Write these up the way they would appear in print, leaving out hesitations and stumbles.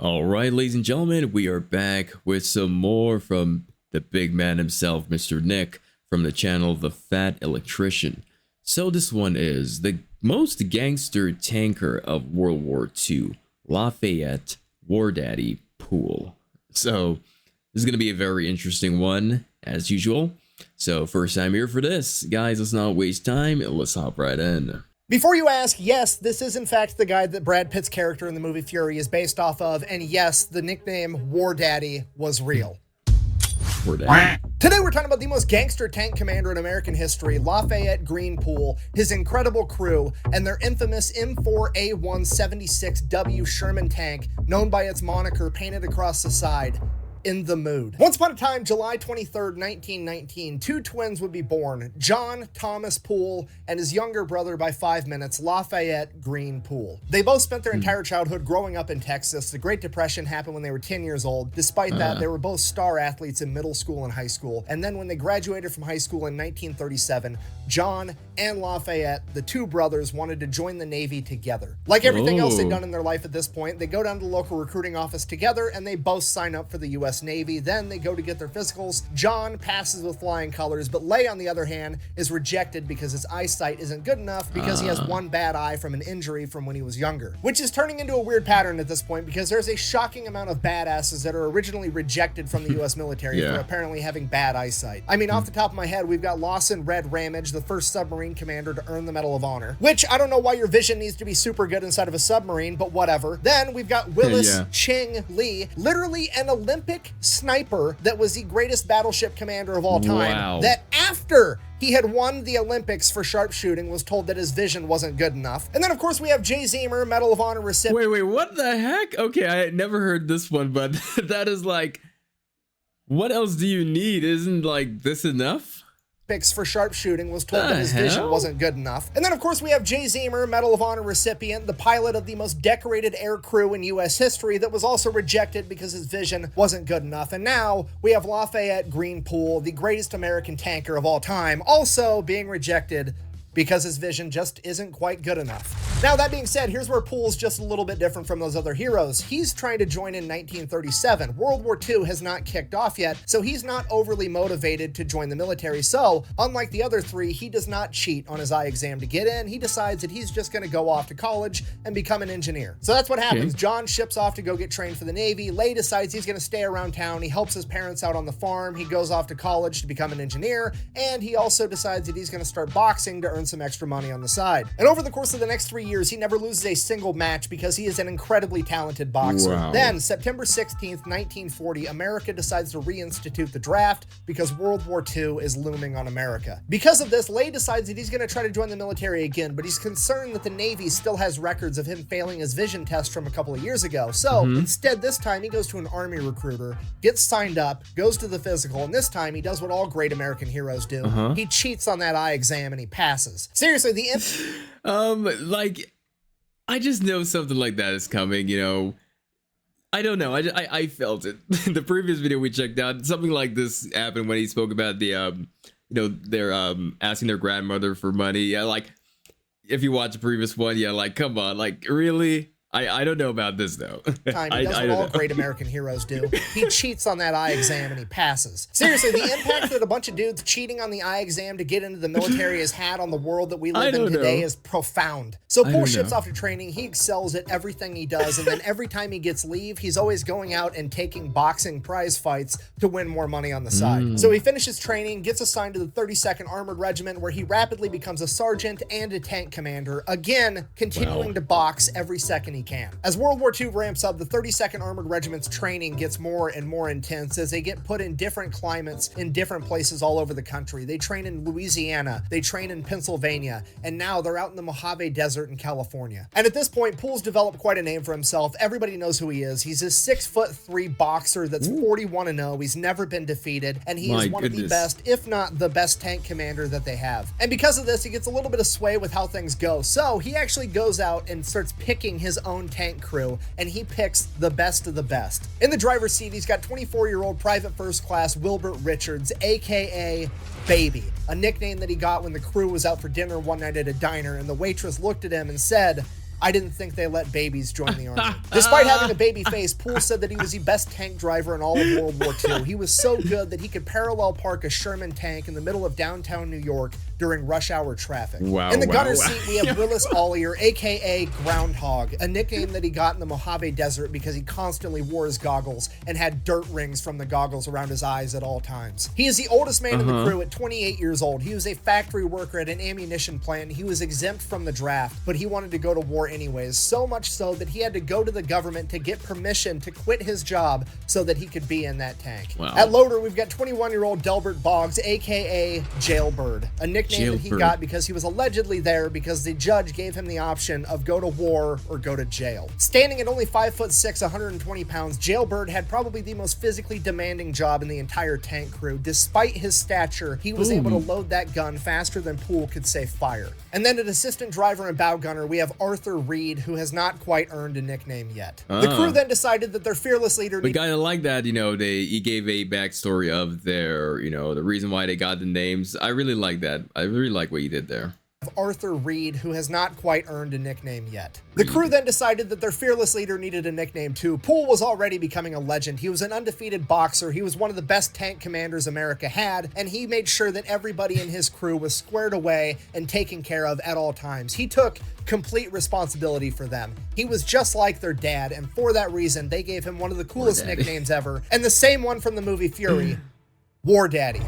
All right, ladies and gentlemen, we are back with some more from the big man himself, Mr. Nick, from the channel The Fat Electrician. So this one is the most gangster tanker of World War II, Lafayette War Daddy Pool. So this is going to be a very interesting one, as usual. So first time here for this. Guys, let's not waste time. Let's hop right in. Before you ask, yes, this is in fact the guy that Brad Pitt's character in the movie Fury is based off of, and yes, the nickname War Daddy was real. War Daddy. Today we're talking about the most gangster tank commander in American history, Lafayette Greenpool, his incredible crew, and their infamous M4A176W Sherman tank, known by its moniker painted across the side, In the Mood. Once upon a time, July 23rd, 1919, two twins would be born, John Thomas Poole and his younger brother by 5 minutes, Lafayette Greenpool. They both spent their entire childhood growing up in Texas. The Great Depression happened when they were 10 years old. Despite that, they were both star athletes in middle school and high school. And then when they graduated from high school in 1937, John and Lafayette, the two brothers, wanted to join the Navy together. Like everything else they'd done in their life at this point, they go down to the local recruiting office together and they both sign up for the U.S. Navy. Then they go to get their physicals. John passes with flying colors, but Lay, on the other hand, is rejected because his eyesight isn't good enough because he has one bad eye from an injury from when he was younger, which is turning into a weird pattern at this point because there's a shocking amount of badasses that are originally rejected from the U.S. military for apparently having bad eyesight. I mean, off the top of my head, we've got Lawson Red Ramage, the first submarine commander to earn the Medal of Honor, which I don't know why your vision needs to be super good inside of a submarine, but whatever. Then we've got Willis Ching Lee, literally an Olympic sniper that was the greatest battleship commander of all time, that after he had won the Olympics for sharpshooting was told that his vision wasn't good enough. And then, of course, we have Jay Zemer, Medal of Honor recipient. Wait, what the heck? Okay, I had never heard this one, but that is like, what else do you need? Isn't like this enough? For sharpshooting was told that his vision wasn't good enough. And then, of course, we have Jay Zemer, Medal of Honor recipient, the pilot of the most decorated air crew in U.S. history that was also rejected because his vision wasn't good enough. And now we have Lafayette Greenpool, the greatest American tanker of all time, also being rejected because his vision just isn't quite good enough. Now, that being said, here's where Poole's just a little bit different from those other heroes. He's trying to join in 1937. World War II has not kicked off yet, so he's not overly motivated to join the military. So, unlike the other three, he does not cheat on his eye exam to get in. He decides that he's just going to go off to college and become an engineer. So that's what happens. John ships off to go get trained for the Navy. Lay decides he's going to stay around town. He helps his parents out on the farm. He goes off to college to become an engineer. And he also decides that he's going to start boxing to earn some extra money on the side. And over the course of the next 3 years, he never loses a single match because he is an incredibly talented boxer. Then, September 16th, 1940, America decides to reinstitute the draft because World War II is looming on America. Because of this, Lay decides that he's going to try to join the military again, but he's concerned that the Navy still has records of him failing his vision test from a couple of years ago. So instead, this time he goes to an Army recruiter, gets signed up, goes to the physical, and this time he does what all great American heroes do. He cheats on that eye exam and he passes. Seriously, like, I just know something like that is coming, you know. I don't know. I felt it. The previous video we checked out, something like this happened when he spoke about the, you know, they're asking their grandmother for money. Yeah, like, if you watch the previous one, yeah, like, come on, like, really? I don't know about this, though. He does what all great American heroes do. He cheats on that eye exam and he passes. Seriously, the impact that a bunch of dudes cheating on the eye exam to get into the military has had on the world that we live in today is profound. So Poole ships off to training. He excels at everything he does, and then every time he gets leave, he's always going out and taking boxing prize fights to win more money on the side. So he finishes training, gets assigned to the 32nd Armored Regiment, where he rapidly becomes a sergeant and a tank commander, again, continuing to box every second he can. As World War II ramps up, the 32nd Armored Regiment's training gets more and more intense as they get put in different climates in different places all over the country. They train in Louisiana, they train in Pennsylvania, and now they're out in the Mojave Desert in California. And at this point, Poole's developed quite a name for himself. Everybody knows who he is. He's a 6'3" boxer that's 41-0. He's never been defeated, and he is one of the best, if not the best tank commander that they have. And because of this, he gets a little bit of sway with how things go. So he actually goes out and starts picking his own tank crew, and he picks the best of the best. In the driver's seat, he's got 24-year-old Private First Class Wilbert Richards, aka Baby, a nickname that he got when the crew was out for dinner one night at a diner, and the waitress looked at him and said, I didn't think they let babies join the army. Despite having a baby face, Poole said that he was the best tank driver in all of World War II. He was so good that he could parallel park a Sherman tank in the middle of downtown New York during rush hour traffic. Wow, in the gunner's seat, we have Willis Ollier, aka Groundhog, a nickname that he got in the Mojave Desert because he constantly wore his goggles and had dirt rings from the goggles around his eyes at all times. He is the oldest man in the crew at 28 years old. He was a factory worker at an ammunition plant. He was exempt from the draft, but he wanted to go to war anyways, so much so that he had to go to the government to get permission to quit his job so that he could be in that tank. Wow. At loader, we've got 21-year-old Delbert Boggs, aka Jailbird, a nickname that he got because he was allegedly there because the judge gave him the option of go to war or go to jail. Standing at only 5'6", 120 pounds, Jailbird had probably the most physically demanding job in the entire tank crew. Despite his stature, he was able to load that gun faster than Poole could say fire. And then at assistant driver and bow gunner, we have Arthur Reed, who has not quite earned a nickname yet. The crew then decided that their fearless leader... But kind of like that, you know, he gave a backstory of their, you know, the reason why they got the names. I really like that. I really like what you did there. Arthur Reed, who has not quite earned a nickname yet. The crew then decided that their fearless leader needed a nickname too. Poole was already becoming a legend. He was an undefeated boxer. He was one of the best tank commanders America had, and he made sure that everybody in his crew was squared away and taken care of at all times. He took complete responsibility for them. He was just like their dad, and for that reason, they gave him one of the coolest nicknames ever, and the same one from the movie Fury, War Daddy.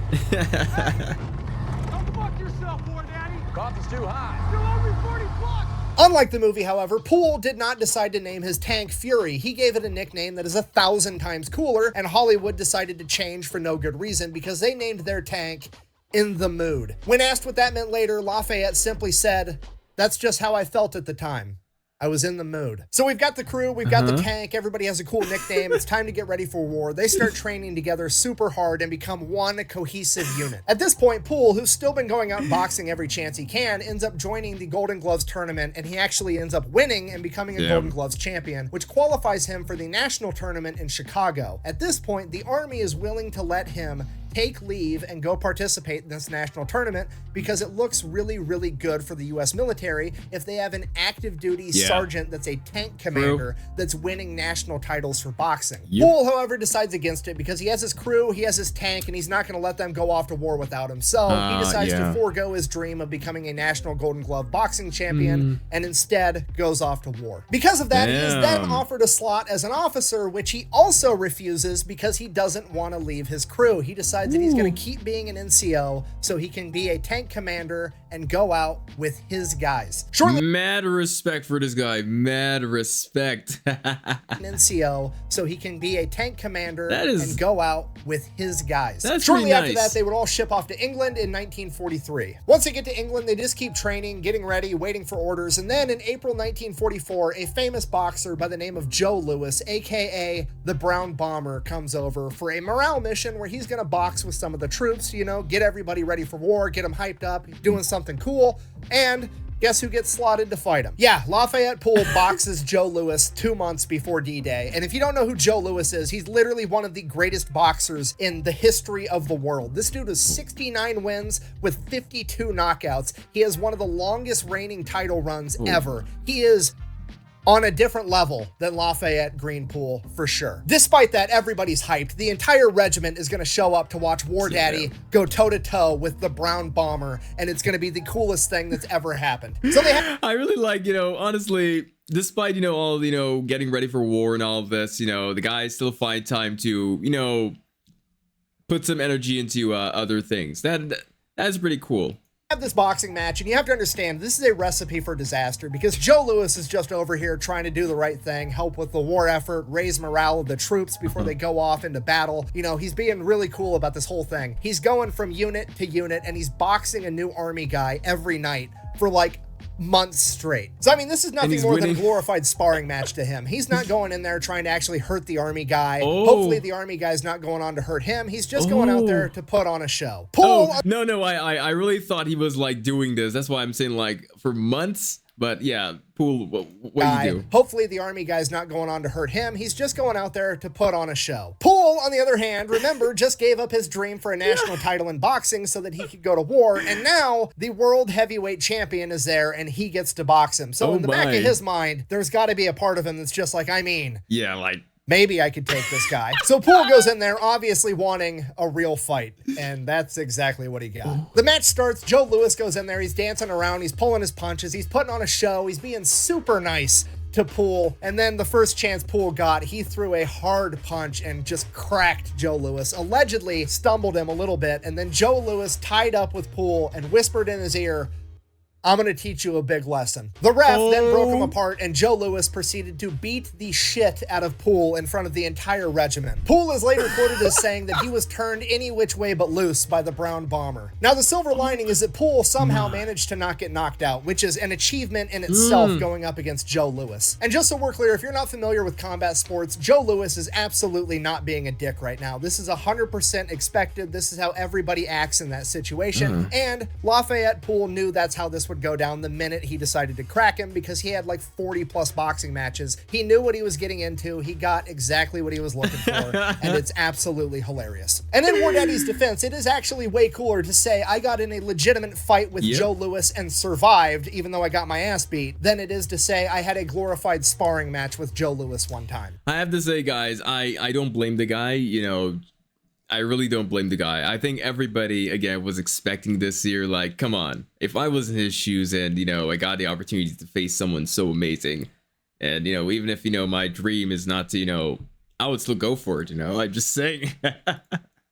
Cost is too high. Still only 40 bucks. Unlike the movie, however, Poole did not decide to name his tank Fury. He gave it a nickname that is 1,000 times cooler, and Hollywood decided to change for no good reason because they named their tank In the Mood. When asked what that meant later, Lafayette simply said, "That's just how I felt at the time. I was in the mood." So we've got the crew, we've got the tank, everybody has a cool nickname. It's time to get ready for war. They start training together super hard and become one cohesive unit. At this point, Poole, who's still been going out and boxing every chance he can, ends up joining the Golden Gloves tournament, and he actually ends up winning and becoming a Golden Gloves champion, which qualifies him for the national tournament in Chicago. At this point, the Army is willing to let him take leave and go participate in this national tournament because it looks really, really good for the U.S. military if they have an active duty sergeant that's a tank commander that's winning national titles for boxing. Poole, however, decides against it because he has his crew, he has his tank, and he's not going to let them go off to war without him. So he decides to forego his dream of becoming a national Golden Glove boxing champion and instead goes off to war. Because of that, he is then offered a slot as an officer, which he also refuses because he doesn't want to leave his crew. He decides that he's going to keep being an NCO so he can be a tank commander and go out with his guys. Mad respect for this guy. Mad respect. An NCO so he can be a tank commander and go out with his guys. Shortly after that, they would all ship off to England in 1943. Once they get to England, they just keep training, getting ready, waiting for orders, and then in April 1944, a famous boxer by the name of Joe Louis, aka the Brown Bomber, comes over for a morale mission where he's going to box with some of the troops, you know, get everybody ready for war, get them hyped up, doing something cool, and guess who gets slotted to fight him? Yeah, Lafayette Poole boxes Joe Louis 2 months before D-Day. And if you don't know who Joe Louis is, he's literally one of the greatest boxers in the history of the world. This dude has 69 wins with 52 knockouts. He has one of the longest reigning title runs ever. He is on a different level than Lafayette Greenpool for sure. Despite that, everybody's hyped. The entire regiment is going to show up to watch War Daddy go toe-to-toe with the Brown Bomber, and it's going to be the coolest thing that's ever happened. So I really like, you know, honestly, despite, you know, all, you know, getting ready for war and all of this, you know, the guys still find time to, you know, put some energy into other things. That's pretty cool. Have this boxing match, and you have to understand this is a recipe for disaster because Joe Louis is just over here trying to do the right thing, help with the war effort, raise morale of the troops before they go off into battle. You know, he's being really cool about this whole thing. He's going from unit to unit, and he's boxing a new Army guy every night for like months straight. So I mean, this is nothing more than a glorified sparring match to him. He's not going in there trying to actually hurt the Army guy. Hopefully the Army guy's not going on to hurt him. He's just going out there to put on a show. No, I really thought he was like doing this. That's why I'm saying like for months. But yeah, Pool, what do you do? Hopefully the Army guy's not going on to hurt him. He's just going out there to put on a show. Poole, on the other hand, remember, just gave up his dream for a national title in boxing so that he could go to war. And now the world heavyweight champion is there and he gets to box him. So in the back of his mind, there's got to be a part of him that's just like, yeah, like, maybe I could take this guy. So Poole goes in there obviously wanting a real fight, and that's exactly what he got. The match starts. Joe Louis goes in there. He's dancing around. He's pulling his punches. He's putting on a show. He's being super nice to Poole. And then the first chance Poole got, he threw a hard punch and just cracked Joe Louis, allegedly stumbled him a little bit. And then Joe Louis tied up with Poole and whispered in his ear, "I'm going to teach you a big lesson." The ref then broke him apart, and Joe Louis proceeded to beat the shit out of Poole in front of the entire regiment. Poole is later quoted as saying that he was turned any which way but loose by the brown bomber. Now, the silver lining is that Poole somehow managed to not get knocked out, which is an achievement in itself going up against Joe Louis. And just so we're clear, if you're not familiar with combat sports, Joe Louis is absolutely not being a dick right now. This is 100% expected. This is how everybody acts in that situation. And Lafayette Poole knew that's how this would go down the minute he decided to crack him, because he had like 40 plus boxing matches. He knew what he was getting into. He got exactly what he was looking for, and it's absolutely hilarious. And in War Daddy's defense, it is actually way cooler to say I got in a legitimate fight with Joe Louis and survived, even though I got my ass beat, than it is to say I had a glorified sparring match with Joe Louis one time. I have to say, guys, I don't blame the guy, you know. I really don't blame the guy. I think everybody, again, was expecting this here. Like, come on. If I was in his shoes and, you know, I got the opportunity to face someone so amazing, and, you know, even if, you know, my dream is not to, you know, I would still go for it, you know? I'm just saying.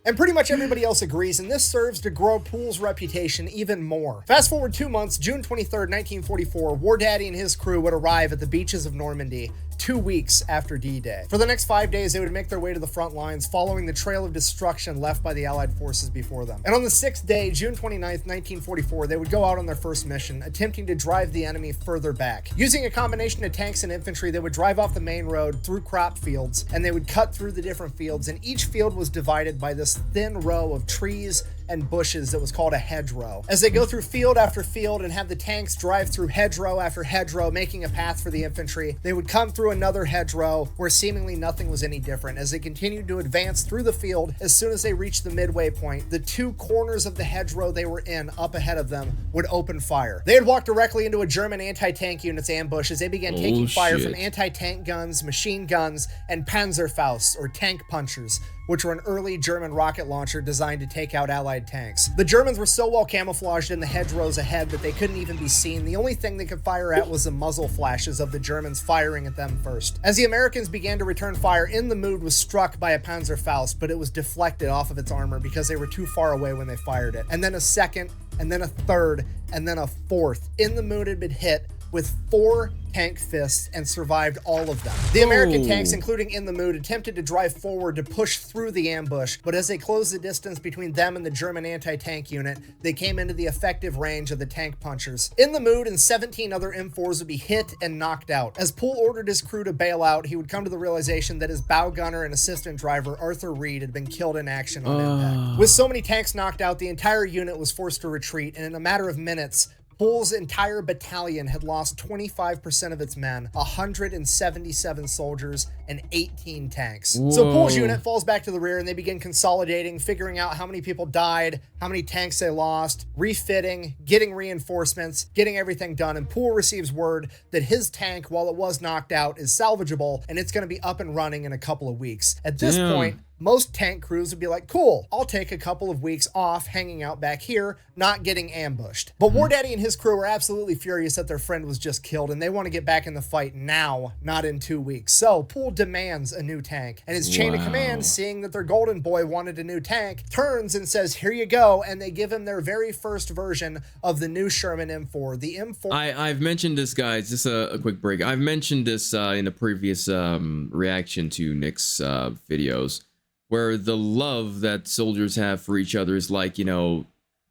And pretty much everybody else agrees, and this serves to grow Poole's reputation even more. Fast forward 2 months, June 23rd, 1944, War Daddy and his crew would arrive at the beaches of Normandy 2 weeks after D-Day. For the next 5 days, they would make their way to the front lines, following the trail of destruction left by the Allied forces before them. And on the 6th day, June 29th, 1944, they would go out on their first mission, attempting to drive the enemy further back. Using a combination of tanks and infantry, they would drive off the main road through crop fields, and they would cut through the different fields, and each field was divided by this thin row of trees and bushes that was called a hedgerow. As they go through field after field and have the tanks drive through hedgerow after hedgerow, making a path for the infantry, they would come through another hedgerow where seemingly nothing was any different. As they continued to advance through the field, as soon as they reached the midway point, the two corners of the hedgerow they were in up ahead of them would open fire. They had walked directly into a German anti-tank unit's ambush as they began taking fire from anti-tank guns, machine guns, and Panzerfausts, or tank punchers, which were an early German rocket launcher designed to take out Allied tanks. The Germans were so well camouflaged in the hedgerows ahead that they couldn't even be seen. The only thing they could fire at was the muzzle flashes of the Germans firing at them first. As the Americans began to return fire, In the Mood was struck by a Panzerfaust, but it was deflected off of its armor because they were too far away when they fired it. And then a second, and then a third, and then a fourth. In the Mood had been hit with 4 tank fists and survived all of them. The American tanks, including In the Mood, attempted to drive forward to push through the ambush, but as they closed the distance between them and the German anti-tank unit, they came into the effective range of the tank punchers. In the Mood and 17 other M4s would be hit and knocked out. As Poole ordered his crew to bail out, he would come to the realization that his bow gunner and assistant driver, Arthur Reed, had been killed in action on impact. With so many tanks knocked out, the entire unit was forced to retreat, and in a matter of minutes, Poole's entire battalion had lost 25% of its men, 177 soldiers, and 18 tanks. Whoa. So Poole's unit falls back to the rear and they begin consolidating, figuring out how many people died, how many tanks they lost, refitting, getting reinforcements, getting everything done. And Poole receives word that his tank, while it was knocked out, is salvageable and it's going to be up and running in a couple of weeks. At this point, most tank crews would be like, cool, I'll take a couple of weeks off hanging out back here, not getting ambushed. But War Daddy and his crew are absolutely furious that their friend was just killed, and they want to get back in the fight now, not in 2 weeks. So Poole demands a new tank, and his chain of command, seeing that their golden boy wanted a new tank, turns and says, here you go, and they give him their very first version of the new Sherman M4. The M4... I've mentioned this, guys, just a quick break. I've mentioned this in a previous reaction to Nick's videos, where the love that soldiers have for each other is like, you know,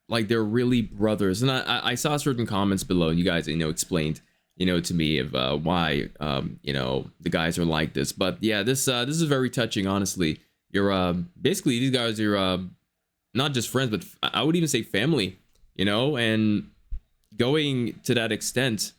like they're really brothers. And I saw certain comments below, and you guys, you know, explained, you know, to me of why, you know, the guys are like this. But yeah, this is very touching, honestly. You're basically, these guys are not just friends, but I would even say family, you know, and going to that extent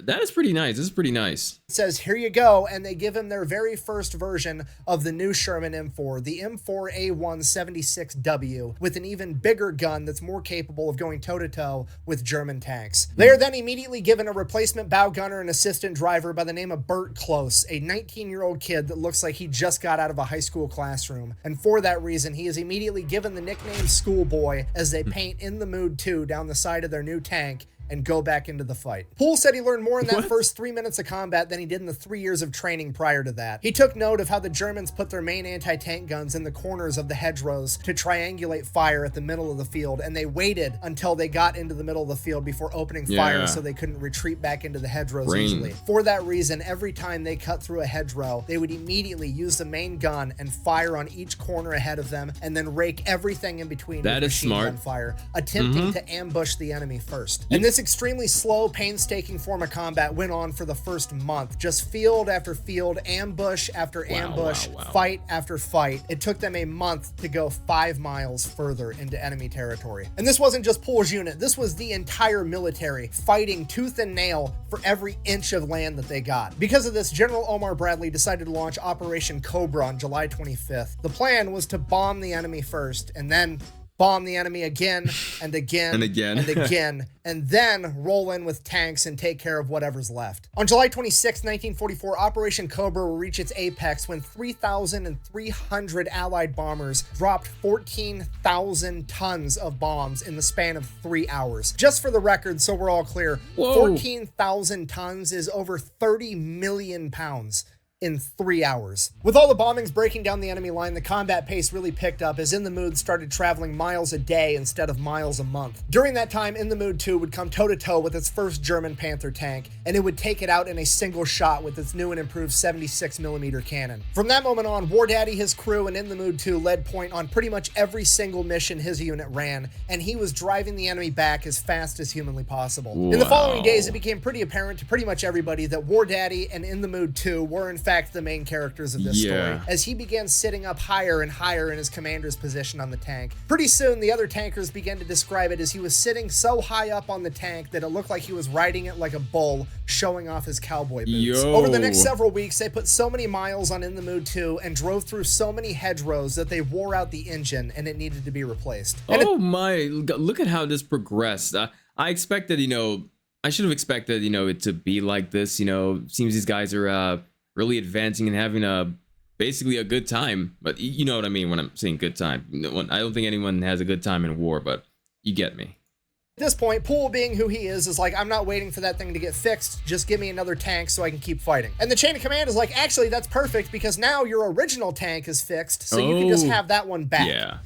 That is pretty nice. This is pretty nice. It says, here you go, and they give him their very first version of the new Sherman M4, the M4A176W, with an even bigger gun that's more capable of going toe-to-toe with German tanks. They are then immediately given a replacement bow gunner and assistant driver by the name of Bert Close, a 19-year-old kid that looks like he just got out of a high school classroom, and for that reason, he is immediately given the nickname Schoolboy as they paint In the Mood 2 down the side of their new tank and go back into the fight. Poole said he learned more in that first 3 minutes of combat than he did in the 3 years of training prior to that. He took note of how the Germans put their main anti-tank guns in the corners of the hedgerows to triangulate fire at the middle of the field, and they waited until they got into the middle of the field before opening fire so they couldn't retreat back into the hedgerows easily. For that reason, every time they cut through a hedgerow, they would immediately use the main gun and fire on each corner ahead of them, and then rake everything in between with machine gun fire, attempting to ambush the enemy first. And this extremely slow, painstaking form of combat went on for the first month. Just field after field, ambush after ambush, fight after fight. It took them a month to go 5 miles further into enemy territory. And this wasn't just Poole's unit. This was the entire military fighting tooth and nail for every inch of land that they got. Because of this, General Omar Bradley decided to launch Operation Cobra on July 25th. The plan was to bomb the enemy first, and then bomb the enemy again and again and again and again, and then roll in with tanks and take care of whatever's left. On July 26, 1944, Operation Cobra will reach its apex when 3,300 Allied bombers dropped 14,000 tons of bombs in the span of 3 hours. Just for the record, so we're all clear, 14,000 tons is over 30 million pounds. In 3 hours. With all the bombings breaking down the enemy line, the combat pace really picked up as In the Mood started traveling miles a day instead of miles a month. During that time, In the Mood 2 would come toe-to-toe with its first German Panther tank, and it would take it out in a single shot with its new and improved 76mm cannon. From that moment on, War Daddy, his crew, and In the Mood 2 led point on pretty much every single mission his unit ran, and he was driving the enemy back as fast as humanly possible. In the following days, it became pretty apparent to pretty much everybody that War Daddy and In the Mood 2 were in fact the main characters of this story, as he began sitting up higher and higher in his commander's position on the tank. Pretty soon, the other tankers began to describe it as he was sitting so high up on the tank that it looked like he was riding it like a bull, showing off his cowboy boots. Over the next several weeks, they put so many miles on In the Mood 2 and drove through so many hedgerows that they wore out the engine and it needed to be replaced. And look at how this progressed. I expected, I should have expected, it to be like this. Seems these guys are really advancing and having basically a good time. But you know what I mean when I'm saying good time. I don't think anyone has a good time in war, but you get me. At this point, Poole, being who he is like, I'm not waiting for that thing to get fixed. Just give me another tank so I can keep fighting. And the chain of command is like, actually, that's perfect because now your original tank is fixed, so you can just have that one back. Yeah.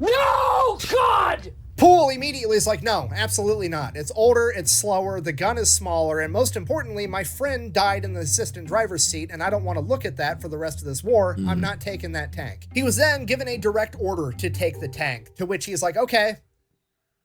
No, God! Poole immediately is like, no, absolutely not. It's older, it's slower, the gun is smaller, and most importantly, my friend died in the assistant driver's seat, and I don't want to look at that for the rest of this war. I'm not taking that tank. He was then given a direct order to take the tank, to which he's like, okay,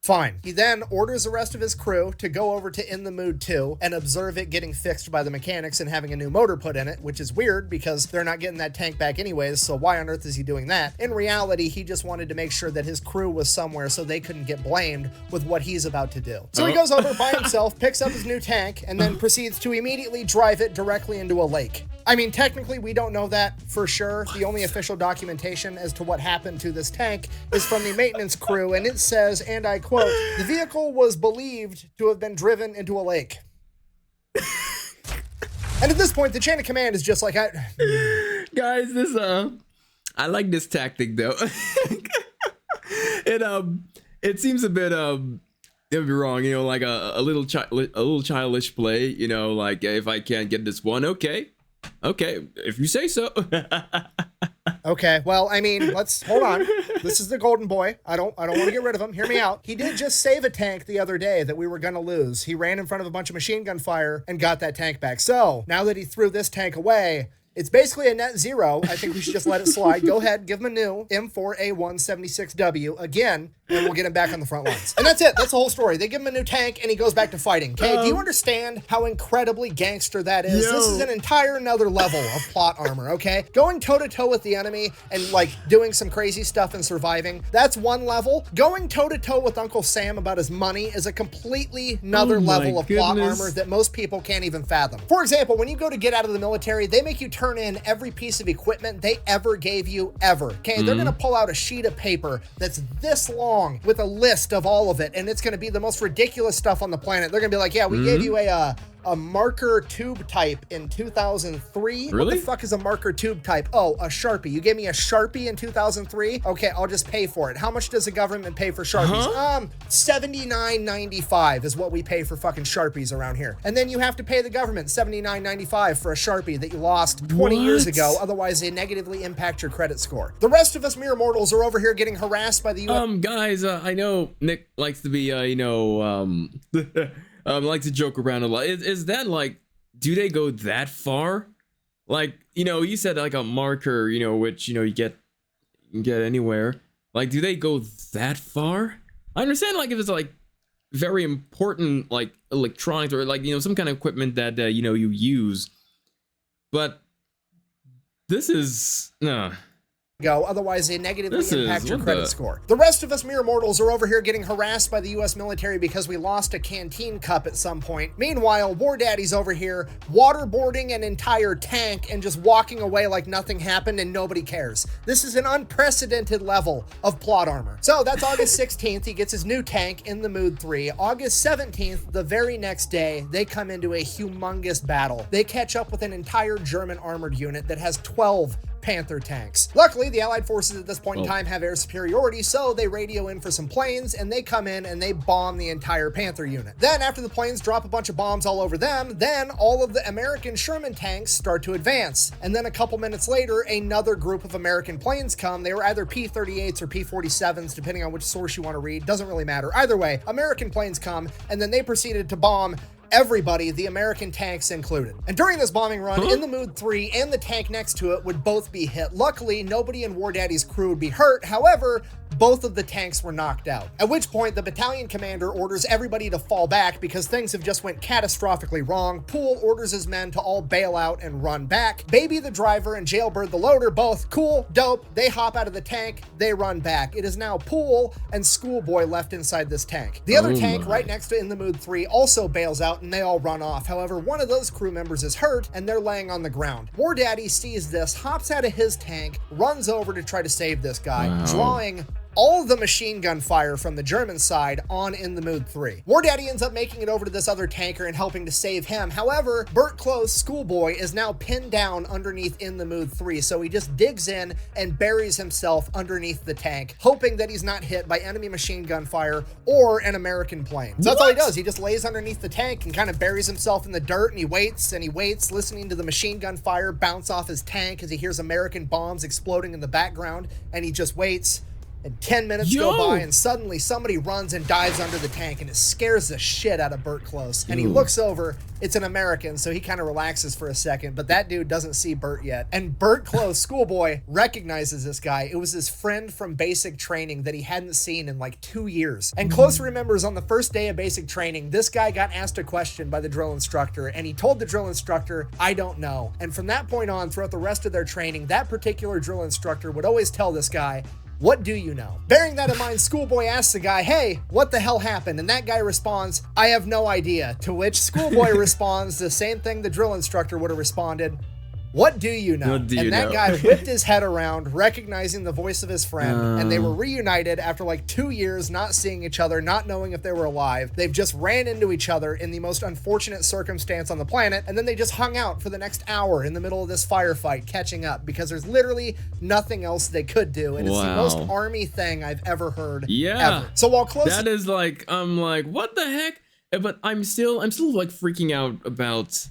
fine. He then orders the rest of his crew to go over to In the Mood 2 and observe it getting fixed by the mechanics and having a new motor put in it, which is weird because they're not getting that tank back anyways, so why on earth is he doing that? In reality, he just wanted to make sure that his crew was somewhere so they couldn't get blamed with what he's about to do. So he goes over by himself, picks up his new tank, and then proceeds to immediately drive it directly into a lake. I mean, technically, we don't know that for sure. The only official documentation as to what happened to this tank is from the maintenance crew, and it says, and I quote, the vehicle was believed to have been driven into a lake. And at this point, the chain of command is just like, guys, I like this tactic though. It seems a bit it'll be wrong, like a little childish play, like if I can't get this one, okay, if you say so. Okay, well, I mean, let's hold on. This is the golden boy. I don't want to get rid of him. Hear me out. He did just save a tank the other day that we were gonna lose. He ran in front of a bunch of machine gun fire and got that tank back. So now that he threw this tank away, it's basically a net zero. I think we should just let it slide. Go ahead, give him a new M4A176W. Again, and we'll get him back on the front lines. And that's it. That's the whole story. They give him a new tank, and he goes back to fighting. Okay, do you understand how incredibly gangster that is? This is an entire another level of plot armor, okay? Going toe-to-toe with the enemy and, like, doing some crazy stuff and surviving, that's one level. Going toe-to-toe with Uncle Sam about his money is a completely another level of plot armor that most people can't even fathom. For example, when you go to get out of the military, they make you turn in every piece of equipment they ever gave you, ever, okay? They're gonna pull out a sheet of paper that's this long with a list of all of it, and it's going to be the most ridiculous stuff on the planet. They're going to be like, yeah, we gave you a marker tube type in 2003. Really? What the fuck is a marker tube type? Oh, a Sharpie. You gave me a Sharpie in 2003? Okay, I'll just pay for it. How much does the government pay for Sharpies? $79.95 is what we pay for fucking Sharpies around here. And then you have to pay the government $79.95 for a Sharpie that you lost 20 years ago. Otherwise, they negatively impact your credit score. The rest of us mere mortals are over here getting harassed by the U.S. Guys, I know Nick likes to be, like to joke around a lot. Is that like, do they go that far? Like, you said like a marker, which, you can get anywhere. Like, do they go that far? I understand, like, if it's like very important, like electronics or like, some kind of equipment that, you use. But this is, otherwise they negatively impact your credit score. The rest of us mere mortals are over here getting harassed by the U.S. military because we lost a canteen cup at some point. Meanwhile, War Daddy's over here waterboarding an entire tank and just walking away like nothing happened and nobody cares. This is an unprecedented level of plot armor. So that's August 16th. He gets his new tank in the Mood 3. August 17th, the very next day, they come into a humongous battle. They catch up with an entire German armored unit that has 12 Panther tanks. Luckily, the Allied forces at this point in time have air superiority, so they radio in for some planes, and they come in and they bomb the entire Panther unit. Then, after the planes drop a bunch of bombs all over them, then all of the American Sherman tanks start to advance. And then a couple minutes later, another group of American planes come. They were either P-38s or P-47s, depending on which source you want to read. Doesn't really matter. Either way, American planes come, and then they proceeded to bomb everybody, the American tanks included. And during this bombing run, in the Mood 3 and the tank next to it would both be hit. Luckily, nobody in War Daddy's crew would be hurt. However, both of the tanks were knocked out. At which point, the battalion commander orders everybody to fall back because things have just went catastrophically wrong. Poole orders his men to all bail out and run back. Baby the driver and Jailbird the loader, both cool, dope. They hop out of the tank, they run back. It is now Poole and Schoolboy left inside this tank. The other tank right next to in the Mood 3 also bails out and they all run off. However, one of those crew members is hurt and they're laying on the ground. War Daddy sees this, hops out of his tank, runs over to try to save this guy, drawing all of the machine gun fire from the German side on in the Mood 3. War Daddy ends up making it over to this other tanker and helping to save him. However, Burt Close, Schoolboy, is now pinned down underneath in the Mood 3, so he just digs in and buries himself underneath the tank, hoping that he's not hit by enemy machine gun fire or an American plane. So that's all he does. He just lays underneath the tank and kind of buries himself in the dirt, and he waits, listening to the machine gun fire bounce off his tank as he hears American bombs exploding in the background, and he just waits. And 10 minutes go by, and suddenly somebody runs and dives under the tank, and it scares the shit out of Burt Close. And he looks over, it's an American, so he kind of relaxes for a second, but that dude doesn't see Burt yet. And Burt Close, Schoolboy, recognizes this guy. It was his friend from basic training that he hadn't seen in like 2 years. And Close remembers on the first day of basic training, this guy got asked a question by the drill instructor, and he told the drill instructor, "I don't know." And from that point on, throughout the rest of their training, that particular drill instructor would always tell this guy, "What do you know?" Bearing that in mind, Schoolboy asks the guy, "Hey, what the hell happened?" And that guy responds, "I have no idea." To which Schoolboy responds the same thing the drill instructor would have responded, "What do you know?" And that guy whipped his head around, recognizing the voice of his friend, and they were reunited after like 2 years not seeing each other, not knowing if they were alive. They've just ran into each other in the most unfortunate circumstance on the planet, and then they just hung out for the next hour in the middle of this firefight, catching up, because there's literally nothing else they could do, and it's the most army thing I've ever heard. Ever. So while Close... That is like, I'm like, what the heck? But I'm still like freaking out about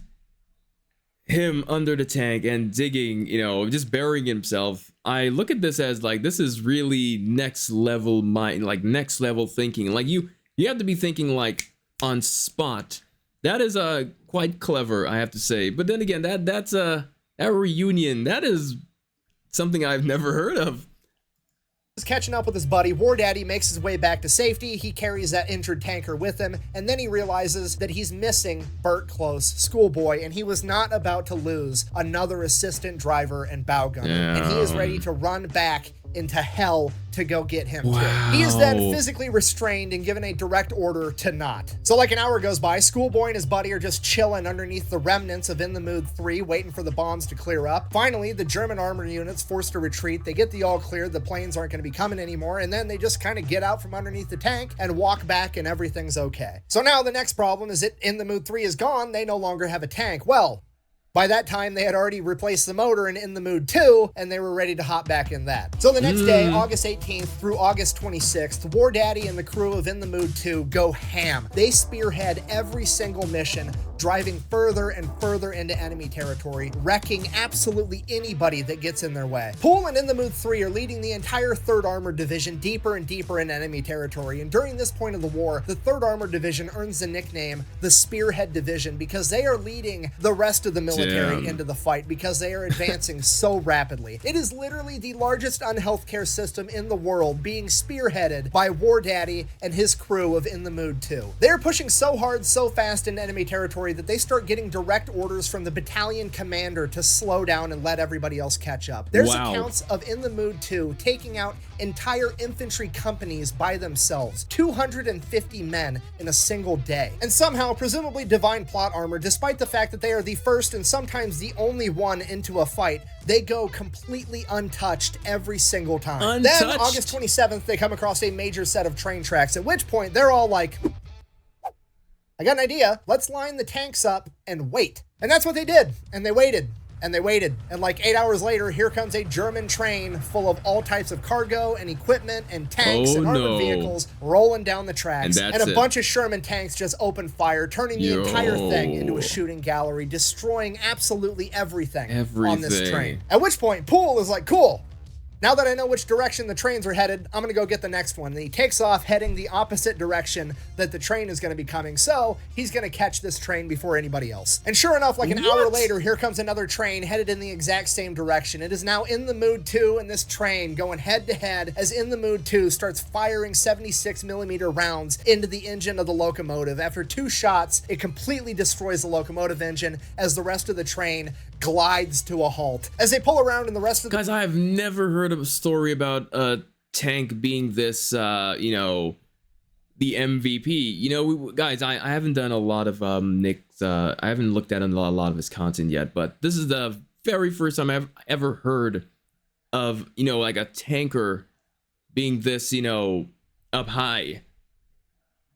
him under the tank and digging, just burying himself. I look at this as like, this is really next level mind, like next level thinking. Like you have to be thinking like on spot. That is quite clever, I have to say. But then again, that's a reunion. That is something I've never heard of. catching up with his buddy, War Daddy makes his way back to safety. He carries that injured tanker with him, and then he realizes that he's missing Burt Close, schoolboy, and he was not about to lose another assistant driver and bow gunner. And he is ready to run back into hell to go get him too. He is then physically restrained and given a direct order to not. So like an hour goes by, Schoolboy and his buddy are just chilling underneath the remnants of In the Mood 3, waiting for the bombs to clear up. Finally, the German armor unit's forced to retreat. They get the all clear, the planes aren't going to be coming anymore, and then they just kind of get out from underneath the tank and walk back and everything's okay. So now the next problem is that In the Mood 3 is gone, they no longer have a tank. Well, by that time, they had already replaced the motor in the Mood 2, and they were ready to hop back in that. So the next day, August 18th through August 26th, War Daddy and the crew of In the Mood 2 go ham. They spearhead every single mission, driving further and further into enemy territory, wrecking absolutely anybody that gets in their way. Poole and In the Mood 3 are leading the entire 3rd Armored Division deeper and deeper in enemy territory, and during this point of the war, the 3rd Armored Division earns the nickname the Spearhead Division because they are leading the rest of the military into the fight because they are advancing so rapidly. It is literally the largest unhealthcare system in the world being spearheaded by War Daddy and his crew of In the Mood 2. They're pushing so hard, so fast into enemy territory that they start getting direct orders from the battalion commander to slow down and let everybody else catch up. There's accounts of In the Mood 2 taking out entire infantry companies by themselves, 250 men in a single day. And somehow, presumably divine plot armor, despite the fact that they are the first and sometimes the only one into a fight, they go completely untouched every single time. Then, August 27th, they come across a major set of train tracks, at which point they're all like, I got an idea, let's line the tanks up and wait. And that's what they did, and they waited. And they waited, and like 8 hours later, here comes a German train full of all types of cargo and equipment and tanks and armored vehicles rolling down the tracks. And a bunch of Sherman tanks just open fire, turning the entire thing into a shooting gallery, destroying absolutely everything on this train. At which point, Poole is like, cool. Now that I know which direction the trains are headed, I'm going to go get the next one. And he takes off heading the opposite direction that the train is going to be coming. So he's going to catch this train before anybody else. And sure enough, like an hour later, here comes another train headed in the exact same direction. It is now In the Mood 2 and this train going head to head as In the Mood 2 starts firing 76mm rounds into the engine of the locomotive. After 2 shots, it completely destroys the locomotive engine as the rest of the train glides to a halt. As they pull around and the rest of the— Guys, I have never heard of a story about a tank being this, you know, the MVP. You know, guys, I haven't done a lot of Nick's, I haven't looked at a lot of his content yet, but this is the very first time I've ever heard of, you know, like a tanker being this, you know, up high.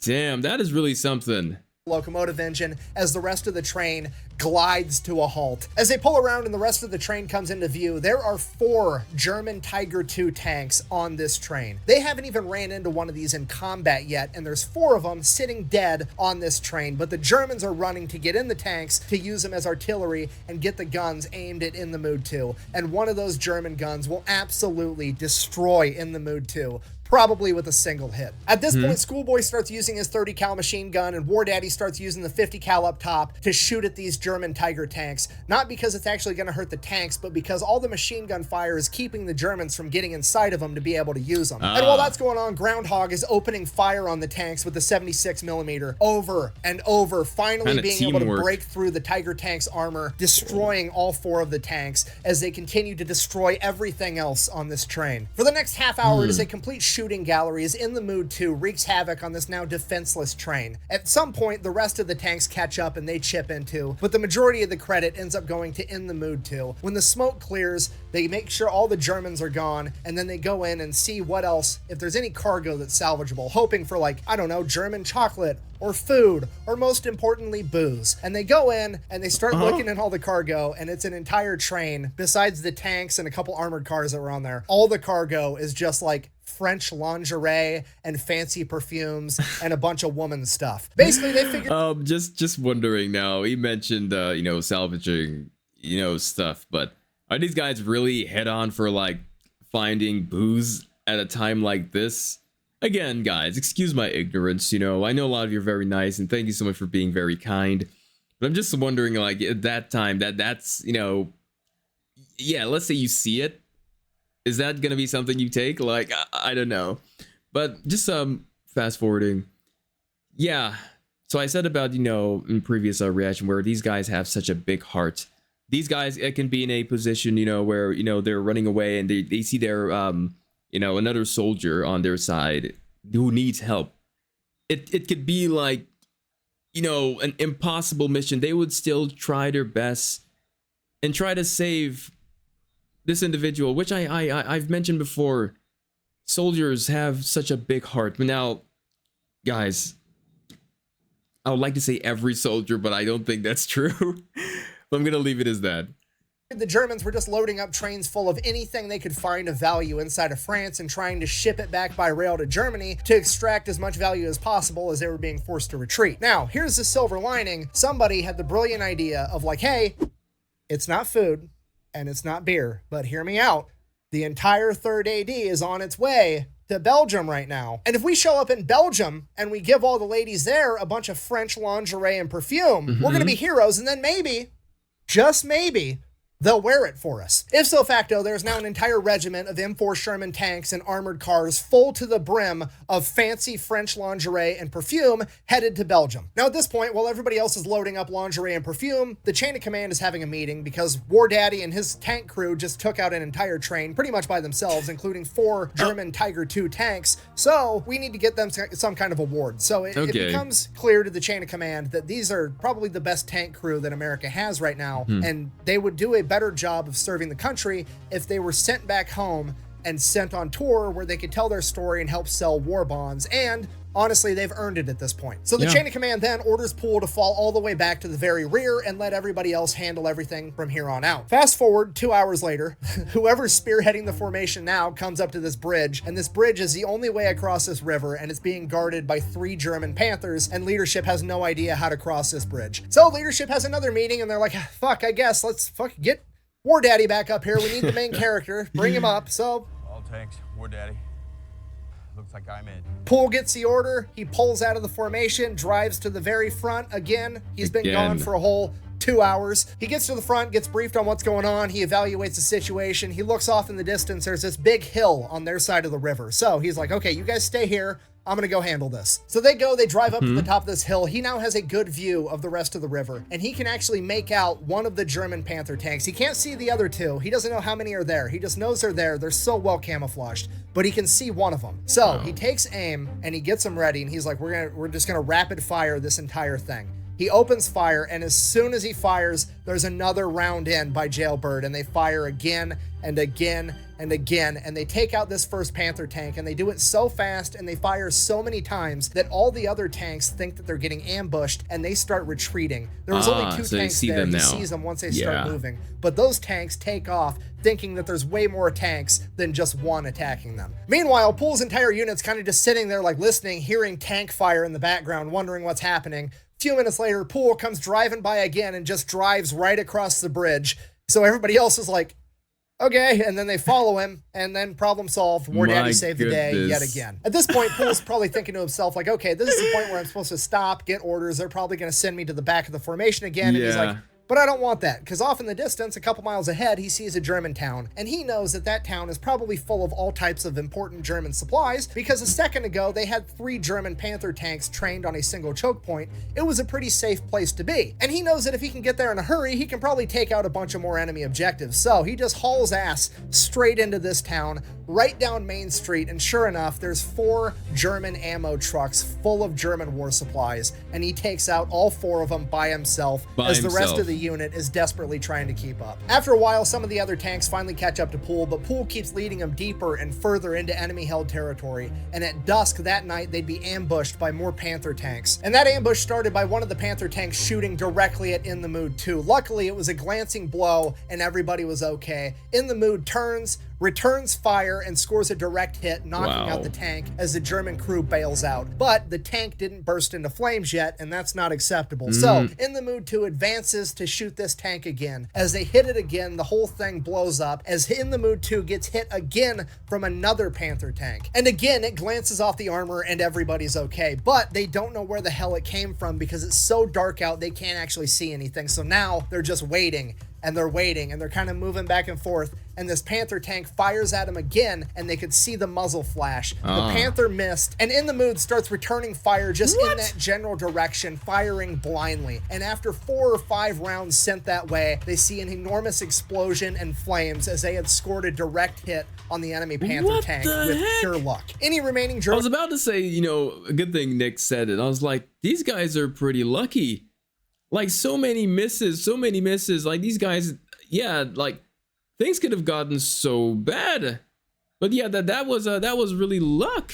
Damn, that is really something. Locomotive engine as the rest of the train glides to a halt. As they pull around and the rest of the train comes into view, there are 4 German Tiger II tanks on this train. They haven't even ran into one of these in combat yet, and there's 4 of them sitting dead on this train, but the Germans are running to get in the tanks to use them as artillery and get the guns aimed at In the Mood 2. And one of those German guns will absolutely destroy In the Mood 2. Probably with a single hit. At this point, Schoolboy starts using his 30 cal machine gun and War Daddy starts using the 50 cal up top to shoot at these German Tiger tanks. Not because it's actually going to hurt the tanks, but because all the machine gun fire is keeping the Germans from getting inside of them to be able to use them. And while that's going on, Groundhog is opening fire on the tanks with the 76mm over and over, finally being able to break through the Tiger tanks' armor, destroying all 4 of the tanks as they continue to destroy everything else on this train. For the next half hour, it is a complete shooting gallery as In the Mood 2 wreaks havoc on this now defenseless train. At some point, the rest of the tanks catch up and they chip into, but the majority of the credit ends up going to In the Mood 2. When the smoke clears, they make sure all the Germans are gone, and then they go in and see what else, if there's any cargo that's salvageable, hoping for, like, I don't know, German chocolate, or food, or most importantly, booze. And they go in and they start looking at all the cargo, and it's an entire train, besides the tanks and a couple armored cars that were on there. All the cargo is just like French lingerie and fancy perfumes and a bunch of woman stuff. Basically, they figured— just wondering now, he mentioned, you know, salvaging, you know, stuff, but are these guys really head on for, like, finding booze at a time like this? Again, guys, excuse my ignorance, you know, I know a lot of you are very nice, and thank you so much for being very kind, but I'm just wondering, like, at that time, that's, you know, yeah, let's say you see it, Is that gonna be something you take? Like, I don't know. But just fast forwarding. Yeah. So I said about, in previous reaction where these guys have such a big heart. These guys, it can be in a position, where, they're running away and they see their, another soldier on their side who needs help. It could be like, an impossible mission. They would still try their best and try to save this individual, which I've mentioned before. Soldiers have such a big heart. But now, guys, I would like to say every soldier, but I don't think that's true. But I'm going to leave it as that. The Germans were just loading up trains full of anything they could find of value inside of France and trying to ship it back by rail to Germany to extract as much value as possible as they were being forced to retreat. Now, here's the silver lining. Somebody had the brilliant idea of like, hey, it's not food and it's not beer, but hear me out. The entire 3rd AD is on its way to Belgium right now. And if we show up in Belgium and we give all the ladies there a bunch of French lingerie and perfume, we're going to be heroes. And then maybe, just maybe, they'll wear it for us. If so facto, there's now an entire regiment of M4 Sherman tanks and armored cars full to the brim of fancy French lingerie and perfume headed to Belgium. Now at this point, while everybody else is loading up lingerie and perfume, the chain of command is having a meeting because War Daddy and his tank crew just took out an entire train pretty much by themselves, including 4 German Tiger II tanks. So we need to get them some kind of award. So it becomes clear to the chain of command that these are probably the best tank crew that America has right now. And they would do a better job of serving the country if they were sent back home and sent on tour where they could tell their story and help sell war bonds. And honestly, they've earned it at this point. So the chain of command then orders Poole to fall all the way back to the very rear and let everybody else handle everything from here on out. Fast forward 2 hours later, whoever's spearheading the formation now comes up to this bridge, and this bridge is the only way across this river, and it's being guarded by 3 German Panthers, and leadership has no idea how to cross this bridge. So leadership has another meeting, and they're like, fuck, I guess let's get War Daddy back up here. We need the main character. Bring him up. So All tanks, War Daddy. Looks like I'm in. Poole gets the order. He pulls out of the formation, drives to the very front. Again, he's been gone for a whole 2 hours. He gets to the front, gets briefed on what's going on. He evaluates the situation. He looks off in the distance. There's this big hill on their side of the river. So he's like, okay, you guys stay here. I'm gonna go handle this. So they drive up to the top of this hill. He now has a good view of the rest of the river, and he can actually make out one of the German Panther tanks. He can't see the other 2. He doesn't know how many are there. He just knows they're there. They're so well camouflaged, but he can see one of them. So he takes aim and he gets them ready, and he's like, we're just gonna rapid fire this entire thing. He opens fire, and as soon as he fires, there's another round in by Jailbird, and they fire again and again and again, and they take out this first Panther tank, and they do it so fast and they fire so many times that all the other tanks think that they're getting ambushed, and they start retreating. There was only 2 tanks there. He sees them once they start moving, but those tanks take off thinking that there's way more tanks than just one attacking them. Meanwhile, Poole's entire unit's kind of just sitting there like listening, hearing tank fire in the background, wondering what's happening. A few minutes later, Poole comes driving by again and just drives right across the bridge. So everybody else is like, okay, and then they follow him, and then problem solved. War Daddy saved the day yet again. At this point, Poole's probably thinking to himself, like, okay, this is the point where I'm supposed to stop, get orders. They're probably going to send me to the back of the formation again. And he's like, but I don't want that, because off in the distance, a couple miles ahead, he sees a German town, and he knows that that town is probably full of all types of important German supplies, because a second ago, they had 3 German Panther tanks trained on a single choke point. It was a pretty safe place to be. And he knows that if he can get there in a hurry, he can probably take out a bunch of more enemy objectives. So he just hauls ass straight into this town, right down Main Street, and sure enough, there's 4 German ammo trucks full of German war supplies, and he takes out all 4 of them by himself, the rest of the unit is desperately trying to keep up. After a while, some of the other tanks finally catch up to Poole, but Poole keeps leading them deeper and further into enemy-held territory, and at dusk that night, they'd be ambushed by more Panther tanks. And that ambush started by one of the Panther tanks shooting directly at In the Mood 2. Luckily, it was a glancing blow, and everybody was okay. In the Mood turns, returns fire, and scores a direct hit, knocking out the tank as the German crew bails out. But the tank didn't burst into flames yet, and that's not acceptable. So, In the Mood 2 advances to shoot this tank again. As they hit it again, the whole thing blows up, as In the Mood 2 gets hit again from another Panther tank. And again, it glances off the armor, and everybody's okay. But they don't know where the hell it came from, because it's so dark out, they can't actually see anything. So now, they're just waiting and they're waiting, and they're kind of moving back and forth, and this Panther tank fires at them again, and they could see the muzzle flash. The Panther missed, and In the Mood starts returning fire just in that general direction, firing blindly. And after 4 or 5 rounds sent that way, they see an enormous explosion and flames as they had scored a direct hit on the enemy Panther tank with pure luck. Any remaining German... I was about to say, you know, a good thing Nick said it. I was like, these guys are pretty lucky. Like, so many misses. Like, these guys, yeah, like, things could have gotten so bad. But yeah, that was really luck.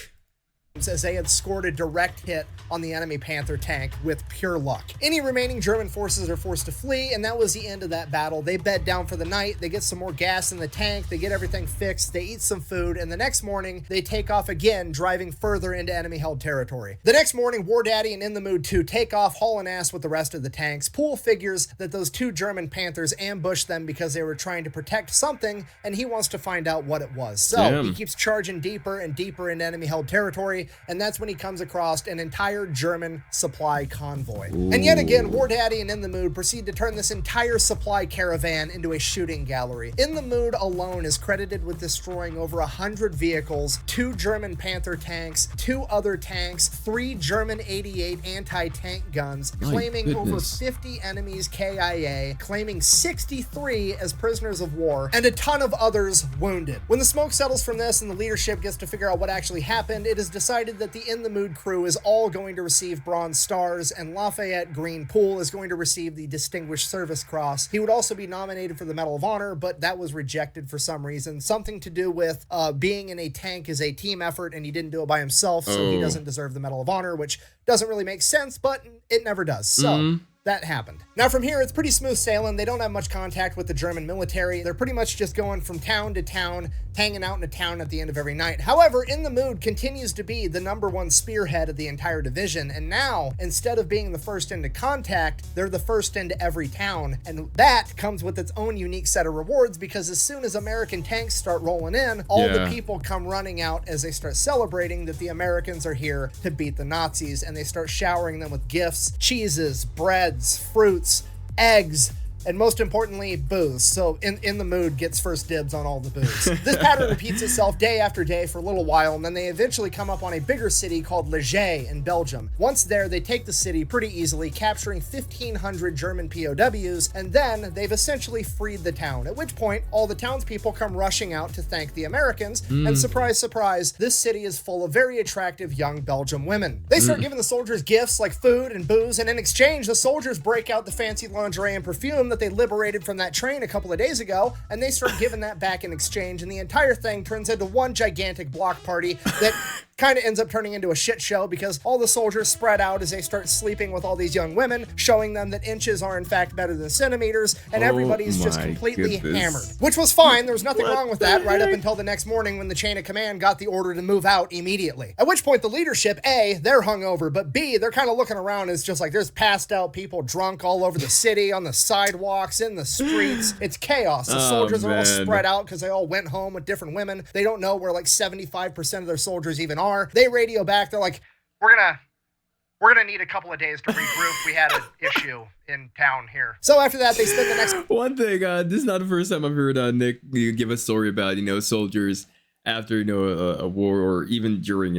As they had scored a direct hit on the enemy Panther tank with pure luck. Any remaining German forces are forced to flee, and that was the end of that battle. They bed down for the night, they get some more gas in the tank, they get everything fixed, they eat some food, and the next morning, they take off again, driving further into enemy-held territory. The next morning, War Daddy and In the Mood 2 take off, hauling ass with the rest of the tanks. Poole figures that those 2 German Panthers ambushed them because they were trying to protect something, and he wants to find out what it was. So, he keeps charging deeper and deeper into enemy-held territory, and that's when he comes across an entire German supply convoy. And yet again, War Daddy and In the Mood proceed to turn this entire supply caravan into a shooting gallery. In the Mood alone is credited with destroying over 100 vehicles, 2 German Panther tanks, 2 other tanks, 3 German 88 anti-tank guns, claiming over 50 enemies KIA, claiming 63 as prisoners of war, and a ton of others wounded. When the smoke settles from this and the leadership gets to figure out what actually happened, it is decided that the In the Mood crew is all going to receive Bronze Stars, and Lafayette Green Poole is going to receive the Distinguished Service Cross. He would also be nominated for the Medal of Honor, but that was rejected for some reason. Something to do with being in a tank is a team effort, and he didn't do it by himself, so he doesn't deserve the Medal of Honor, which doesn't really make sense, but it never does. So... that happened. Now from here, it's pretty smooth sailing. They don't have much contact with the German military. They're pretty much just going from town to town, hanging out in a town at the end of every night. However, In the Mood continues to be the #1 spearhead of the entire division, and now, instead of being the first into contact, they're the first into every town, and that comes with its own unique set of rewards, because as soon as American tanks start rolling in, all the people come running out as they start celebrating that the Americans are here to beat the Nazis, and they start showering them with gifts, cheeses, bread, fruits, eggs, and most importantly, booze. So In the Mood gets first dibs on all the booze. This pattern repeats itself day after day for a little while, and then they eventually come up on a bigger city called Lingerie in Belgium. Once there, they take the city pretty easily, capturing 1,500 German POWs, and then they've essentially freed the town, at which point all the townspeople come rushing out to thank the Americans, and surprise, surprise, this city is full of very attractive young Belgian women. They start giving the soldiers gifts like food and booze, and in exchange, the soldiers break out the fancy lingerie and perfume that they liberated from that train a couple of days ago, and they start giving that back in exchange, and the entire thing turns into one gigantic block party that kind of ends up turning into a shit show, because all the soldiers spread out as they start sleeping with all these young women, showing them that inches are in fact better than centimeters, and everybody's just completely hammered. Which was fine, there was nothing wrong with that, right up until the next morning when the chain of command got the order to move out immediately. At which point the leadership, A, they're hungover, but B, they're kind of looking around as just like there's passed out people drunk all over the city, on the sidewalks, in the streets. It's chaos. The soldiers are all spread out because they all went home with different women. They don't know where like 75% of their soldiers even are. They radio back. They're like, we're gonna need a couple of days to regroup. We had an issue in town here. So after that, they spend the next... One thing, this is not the first time I've heard Nick give a story about, soldiers after, a war, or even during,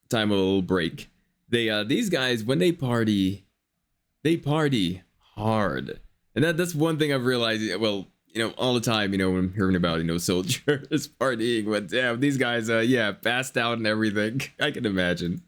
time of a little break. These guys, when they party hard. And that's one thing I've realized, well, all the time, when I'm hearing about, soldiers partying, but damn, these guys, passed out and everything. I can imagine.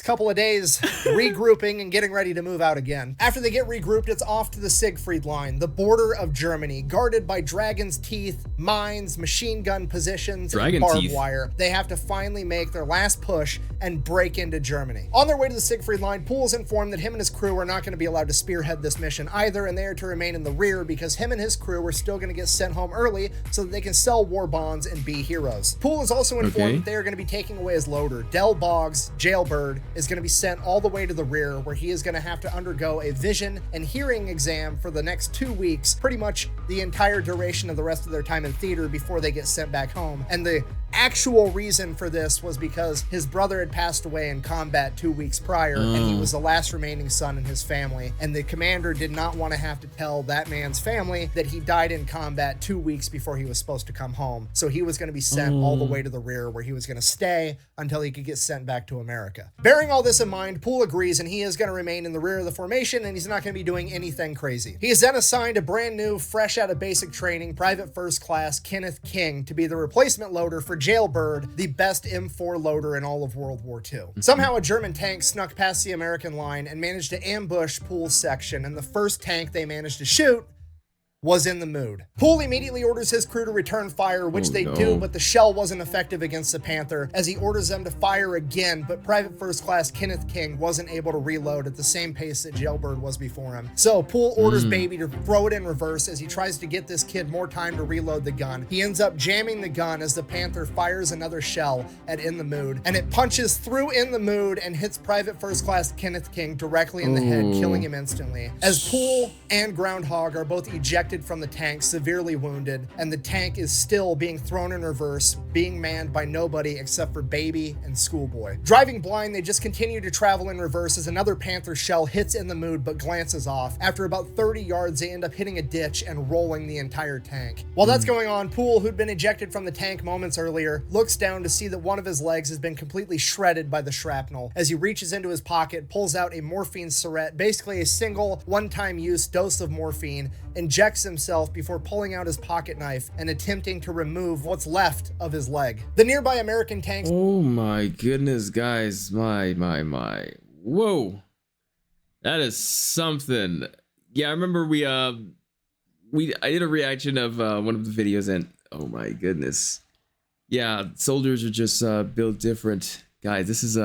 Couple of days regrouping and getting ready to move out again. After they get regrouped, it's off to the Siegfried Line, the border of Germany, guarded by dragon's teeth, mines, machine gun positions, and barbed wire. They have to finally make their last push and break into Germany. On their way to the Siegfried Line, Poole is informed that him and his crew are not going to be allowed to spearhead this mission either, and they are to remain in the rear because him and his crew are still going to get sent home early so that they can sell war bonds and be heroes. Poole is also informed that they are going to be taking away his loader. Del Boggs, Jailbird, is going to be sent all the way to the rear, where he is going to have to undergo a vision and hearing exam for the next 2 weeks, pretty much the entire duration of the rest of their time in theater before they get sent back home. And the actual reason for this was because his brother had passed away in combat 2 weeks prior, and he was the last remaining son in his family, and the commander did not want to have to tell that man's family that he died in combat 2 weeks before he was supposed to come home. So he was going to be sent all the way to the rear, where he was going to stay until he could get sent back to America. Bearing all this in mind, Poole agrees, and he is going to remain in the rear of the formation, and he's not going to be doing anything crazy. He is then assigned a brand new, fresh out of basic training, Private First Class Kenneth King to be the replacement loader for Jailbird, the best M4 loader in all of World War II. Somehow a German tank snuck past the American line and managed to ambush Poole's section, and the first tank they managed to shoot was in the mood. Poole immediately orders his crew to return fire, which they do, but the shell wasn't effective against the Panther, as he orders them to fire again, but Private First Class Kenneth King wasn't able to reload at the same pace that Jailbird was before him. So Poole orders Baby to throw it in reverse as he tries to get this kid more time to reload the gun. He ends up jamming the gun as the Panther fires another shell at In the Mood, and it punches through In the Mood and hits Private First Class Kenneth King directly in the head, killing him instantly. As Poole and Groundhog are both ejected from the tank, severely wounded, and the tank is still being thrown in reverse, being manned by nobody except for Baby and Schoolboy. Driving blind, they just continue to travel in reverse as another Panther shell hits In the Mood but glances off. After about 30 yards, they end up hitting a ditch and rolling the entire tank. While that's going on, Poole, who'd been ejected from the tank moments earlier, looks down to see that one of his legs has been completely shredded by the shrapnel. As he reaches into his pocket, pulls out a morphine syringe, basically a single one-time use dose of morphine, injects himself before pulling out his pocket knife and attempting to remove what's left of his leg. The nearby American tanks— oh my goodness, guys. My. Whoa. That is something. Yeah, I remember I did a reaction of one of the videos, and oh my goodness. Yeah, soldiers are just built different. Guys, this is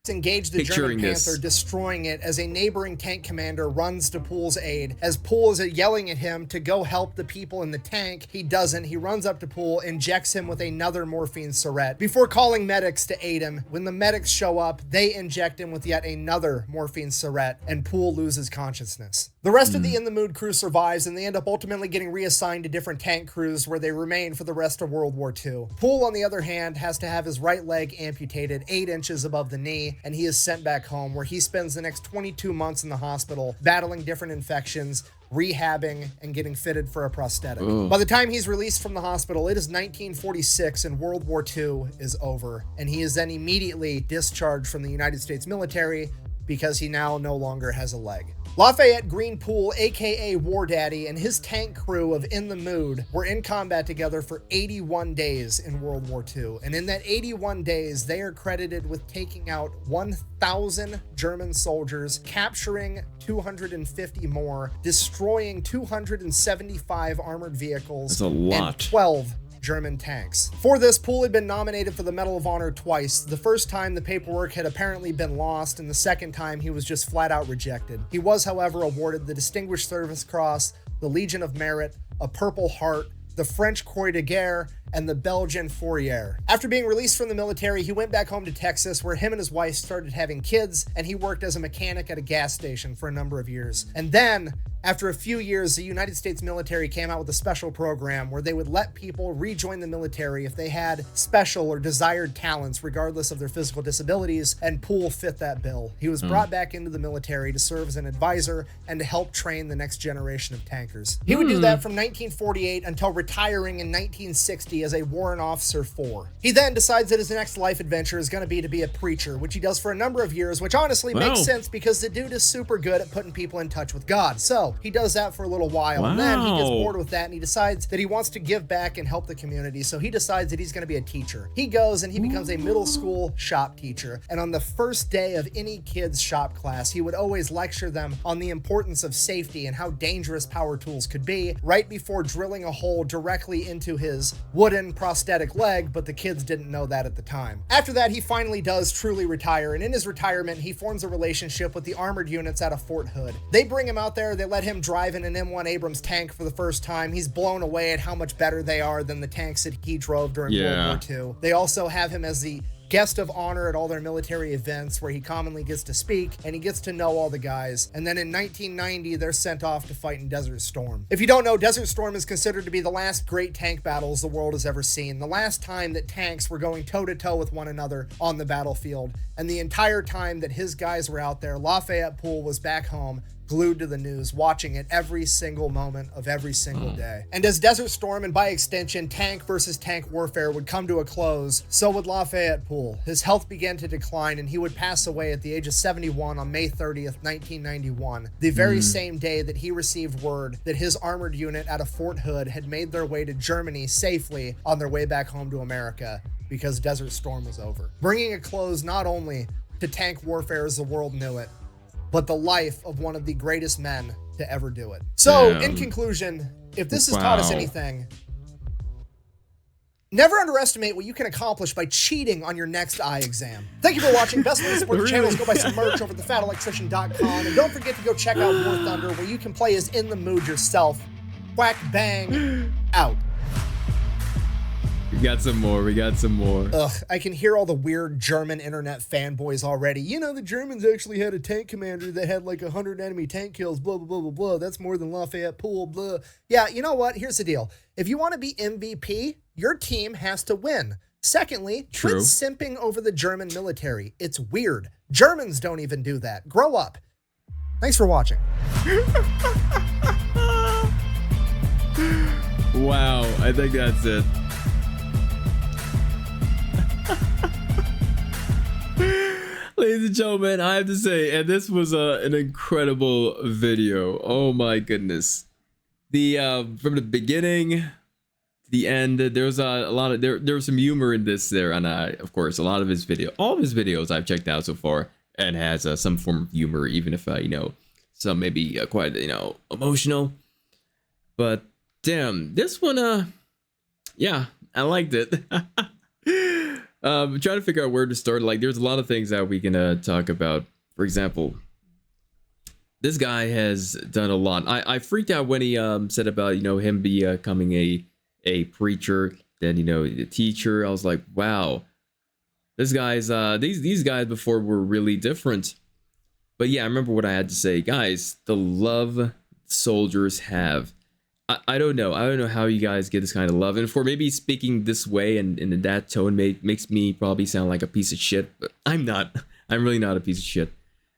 engage the German Panther, destroying it as a neighboring tank commander runs to Poole's aid. As Poole is yelling at him to go help the people in the tank, he doesn't. He runs up to Poole, injects him with another morphine syringe before calling medics to aid him. When the medics show up, they inject him with yet another morphine syringe, and Poole loses consciousness. The rest of the In the Mood crew survives, and they end up ultimately getting reassigned to different tank crews where they remain for the rest of World War II. Poole, on the other hand, has to have his right leg amputated 8 inches above the knee, and he is sent back home, where he spends the next 22 months in the hospital battling different infections, rehabbing, and getting fitted for a prosthetic. By the time he's released from the hospital, it is 1946 and World War II is over, and he is then immediately discharged from the United States military because he now no longer has a leg. Lafayette Green Poole, aka War Daddy, and his tank crew of In the Mood were in combat together for 81 days in World War II. And in that 81 days, they are credited with taking out 1,000 German soldiers, capturing 250 more, destroying 275 armored vehicles. That's a lot. And 12 German tanks. For this, Poole had been nominated for the Medal of Honor twice. The first time the paperwork had apparently been lost, and the second time he was just flat out rejected. He was, however, awarded the Distinguished Service Cross, the Legion of Merit, a Purple Heart, the French Croix de Guerre, and the Belgian Fourrière. After being released from the military, he went back home to Texas, where him and his wife started having kids, and he worked as a mechanic at a gas station for a number of years. And then, after a few years, the United States military came out with a special program where they would let people rejoin the military if they had special or desired talents, regardless of their physical disabilities, and Poole fit that bill. He was brought back into the military to serve as an advisor and to help train the next generation of tankers. He would do that from 1948 until retiring in 1960 as a warrant officer 4. He then decides that his next life adventure is going to be a preacher, which he does for a number of years, which honestly makes sense because the dude is super good at putting people in touch with God. So he does that for a little while, and then he gets bored with that, and he decides that he wants to give back and help the community, so he decides that he's going to be a teacher. He goes and he becomes a middle school shop teacher, and on the first day of any kid's shop class, he would always lecture them on the importance of safety and how dangerous power tools could be, right before drilling a hole directly into his wooden prosthetic leg, but the kids didn't know that at the time. After that, he finally does truly retire, and in his retirement, he forms a relationship with the armored units out of Fort Hood. They bring him out there, they let him drive in an M1 Abrams tank for the first time. He's blown away at how much better they are than the tanks that he drove during World War II. They also have him as the guest of honor at all their military events where he commonly gets to speak and he gets to know all the guys. And then in 1990, they're sent off to fight in Desert Storm. If you don't know, Desert Storm is considered to be the last great tank battles the world has ever seen. The last time that tanks were going toe-to-toe with one another on the battlefield. And the entire time that his guys were out there, Lafayette Poole was back home, glued to the news, watching it every single moment of every single day. And as Desert Storm, and by extension tank versus tank warfare, would come to a close, so would Lafayette Poole. His health began to decline and he would pass away at the age of 71 on May 30th, 1991, the very same day that he received word that his armored unit out of Fort Hood had made their way to Germany safely on their way back home to America, because Desert Storm was over, bringing a close not only to tank warfare as the world knew it, but the life of one of the greatest men to ever do it. So, in conclusion, if this has taught us anything, never underestimate what you can accomplish by cheating on your next eye exam. Thank you for watching. Best way to support the channel is go buy some merch over at thefatelectrician.com. And don't forget to go check out War Thunder, where you can play as In the Mood yourself. Quack, bang, out. We got some more. We got some more. Ugh, I can hear all the weird German internet fanboys already. You know, the Germans actually had a tank commander that had like 100 enemy tank kills, blah, blah, blah, blah, blah. That's more than Lafayette Poole, blah. Yeah, you know what? Here's the deal. If you want to be MVP, your team has to win. Secondly, quit simping over the German military. It's weird. Germans don't even do that. Grow up. Thanks for watching. Wow, I think that's it. Ladies and gentlemen, I have to say, and this was an incredible video. Oh my goodness. The from the beginning to the end, there was a lot of there was some humor in this there, and of course a lot of his all of his videos I've checked out so far, and has some form of humor, even if you know, some maybe quite, you know, emotional. But damn, this one yeah, I liked it. I'm trying to figure out where to start. Like, there's a lot of things that we can talk about. For example, this guy has done a lot. I freaked out when he said about, you know, him becoming a preacher, then, you know, a teacher. I was like, wow, this guy's these guys before were really different. But yeah, I remember what I had to say, guys. The love soldiers have. I don't know. I don't know how you guys get this kind of love. And for maybe speaking this way and in that tone makes me probably sound like a piece of shit. But I'm not. I'm really not a piece of shit.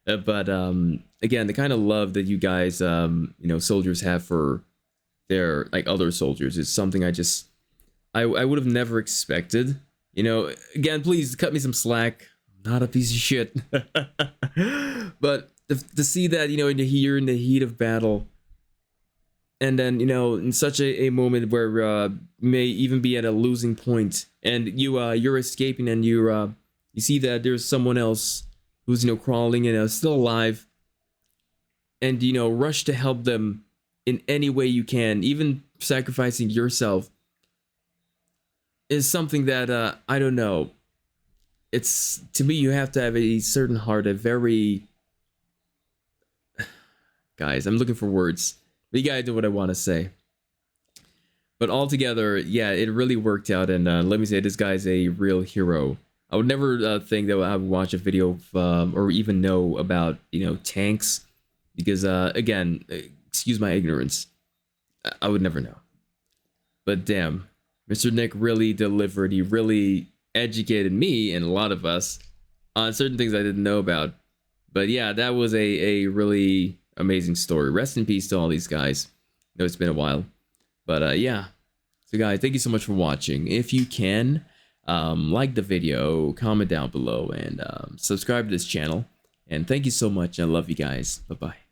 But again, the kind of love that you guys, you know, soldiers have for their, like, other soldiers is something I would have never expected. You know, again, please cut me some slack. I'm not a piece of shit. But to see that, you know, in the heat of battle, and then, you know, in such a moment where may even be at a losing point, and you're escaping, and you see that there's someone else who's, you know, crawling and still alive, and, you know, rush to help them in any way you can, even sacrificing yourself, is something that I don't know. It's, to me, you have to have a certain heart, a very, guys, I'm looking for words. But you guys know what I want to say. But altogether, yeah, it really worked out. And let me say, this guy's a real hero. I would never think that I would watch a video of, or even know about, you know, tanks. Because, again, excuse my ignorance. I would never know. But damn, Mr. Nick really delivered. He really educated me and a lot of us on certain things I didn't know about. But yeah, that was a really amazing story. Rest in peace to all these guys. I know it's been a while, but yeah. So guys, thank you so much for watching. If you can, like the video, comment down below, and subscribe to this channel. And thank you so much. I love you guys. Bye bye.